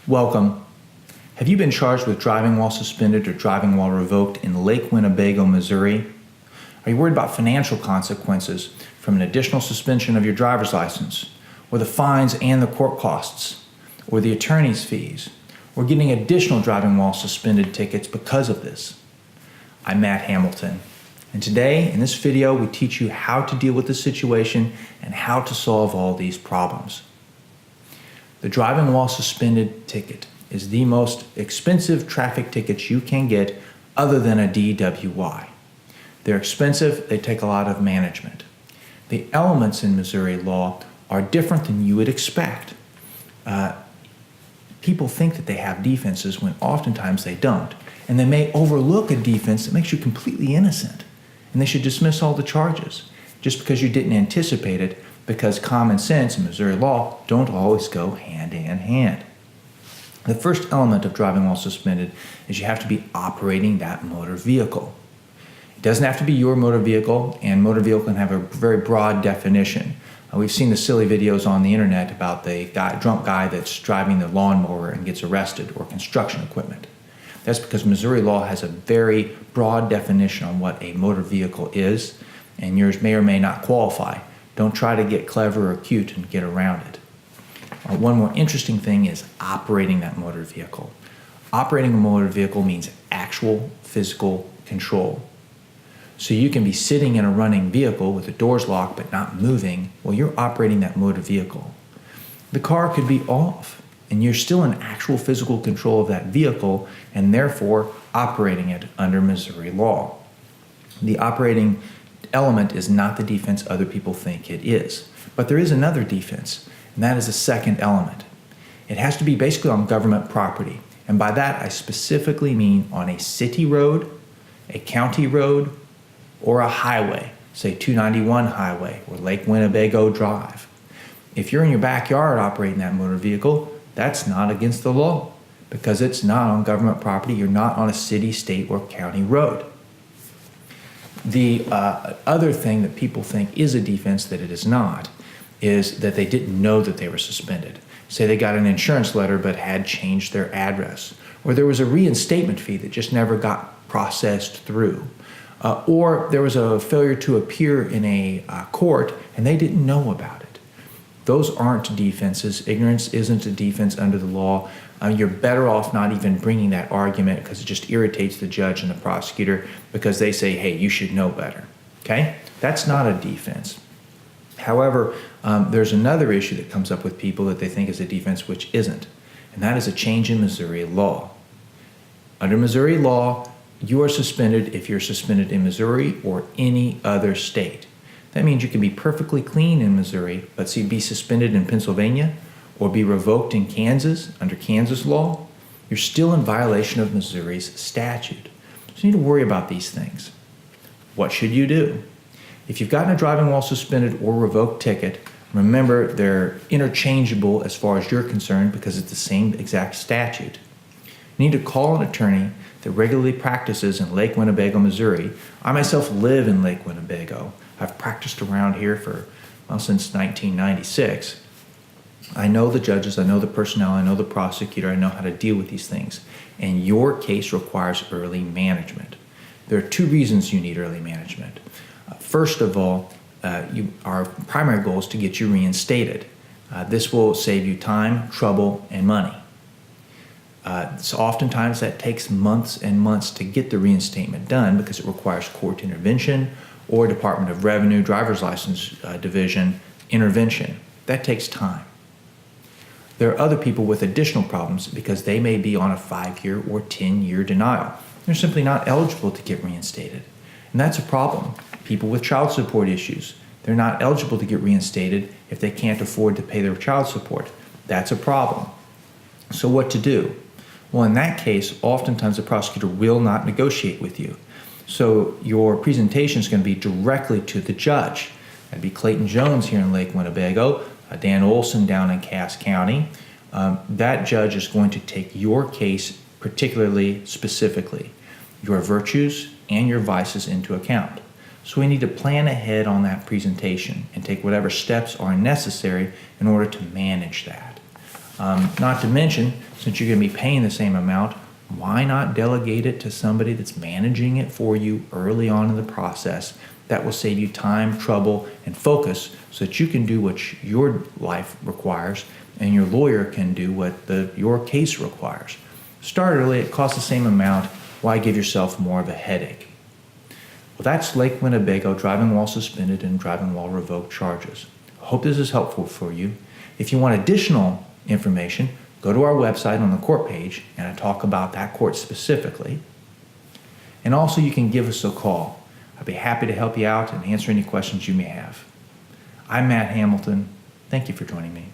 Welcome. Have you been charged with driving while suspended or driving while revoked in Lake Winnebago, Missouri? Are you worried about financial consequences from an additional suspension of your driver's license, or the fines and the court costs, or the attorney's fees, or getting additional driving while suspended tickets because of this? I'm Matt Hamilton, and today in this video we teach you how to deal with the situation and how to solve all these problems. The driving while suspended ticket is the most expensive traffic ticket you can get other than a DWI. They're expensive, they take a lot of management. The elements in Missouri law are different than you would expect. People think that they have defenses when oftentimes they don't, and they may overlook a defense that makes you completely innocent, and they should dismiss all the charges just because you didn't anticipate it, because common sense and Missouri law don't always go hand in hand. The first element of driving while suspended is you have to be operating that motor vehicle. It doesn't have to be your motor vehicle, and motor vehicle can have a very broad definition. We've seen the silly videos on the internet about the drunk guy that's driving the lawnmower and gets arrested, or construction equipment. That's because Missouri law has a very broad definition on what a motor vehicle is, and yours may or may not qualify. Don't try to get clever or cute and get around it. One more interesting thing is operating that motor vehicle. Operating a motor vehicle means actual physical control. So you can be sitting in a running vehicle with the doors locked but not moving while you're operating that motor vehicle. The car could be off and you're still in actual physical control of that vehicle and therefore operating it under Missouri law. The operating element is not the defense other people think it is. But there is another defense, and that is the second element. It has to be basically on government property. And by that, I specifically mean on a city road, a county road, or a highway, say 291 highway or Lake Winnebago Drive. If you're in your backyard operating that motor vehicle, that's not against the law because it's not on government property. You're not on a city, state, or county road. The other thing that people think is a defense that it is not is that they didn't know that they were suspended. Say they got an insurance letter but had changed their address, or there was a reinstatement fee that just never got processed through, or there was a failure to appear in a court and they didn't know about it. Those aren't defenses. Ignorance isn't a defense under the law. You're better off not even bringing that argument because it just irritates the judge and the prosecutor because they say, hey, you should know better. Okay? That's not a defense. However, there's another issue that comes up with people that they think is a defense which isn't, and that is a change in Missouri law. Under Missouri law, you are suspended if you're suspended in Missouri or any other state. That means you can be perfectly clean in Missouri, but be suspended in Pennsylvania, or be revoked in Kansas under Kansas law. You're still in violation of Missouri's statute. So you need to worry about these things. What should you do? If you've gotten a driving while suspended or revoked ticket, remember they're interchangeable as far as you're concerned because it's the same exact statute. You need to call an attorney that regularly practices in Lake Winnebago, Missouri. I myself live in Lake Winnebago. I've practiced around here since 1996. I know the judges, I know the personnel, I know the prosecutor, I know how to deal with these things. And your case requires early management. There are two reasons you need early management. First of all, our primary goal is to get you reinstated. This will save you time, trouble, and money. So oftentimes that takes months and months to get the reinstatement done because it requires court intervention or Department of Revenue, driver's license division intervention. That takes time. There are other people with additional problems because they may be on a 5-year or 10-year denial. They're simply not eligible to get reinstated. And that's a problem. People with child support issues, they're not eligible to get reinstated if they can't afford to pay their child support. That's a problem. So what to do? Well, in that case, oftentimes the prosecutor will not negotiate with you. So your presentation is going to be directly to the judge. That'd be Clayton Jones here in Lake Winnebago, Dan Olson down in Cass County. That judge is going to take your case particularly specifically, your virtues and your vices into account. So we need to plan ahead on that presentation and take whatever steps are necessary in order to manage that. Not to mention, since you're going to be paying the same amount, why not delegate it to somebody that's managing it for you early on in the process? That will save you time, trouble, and focus so that you can do what your life requires and your lawyer can do what your case requires. Start early, it costs the same amount. Why give yourself more of a headache? Well, that's Lake Winnebago driving while suspended and driving while revoked charges. I hope this is helpful for you. If you want additional information, go to our website on the court page and I talk about that court specifically. And also you can give us a call. I'd be happy to help you out and answer any questions you may have. I'm Matt Hamilton. Thank you for joining me.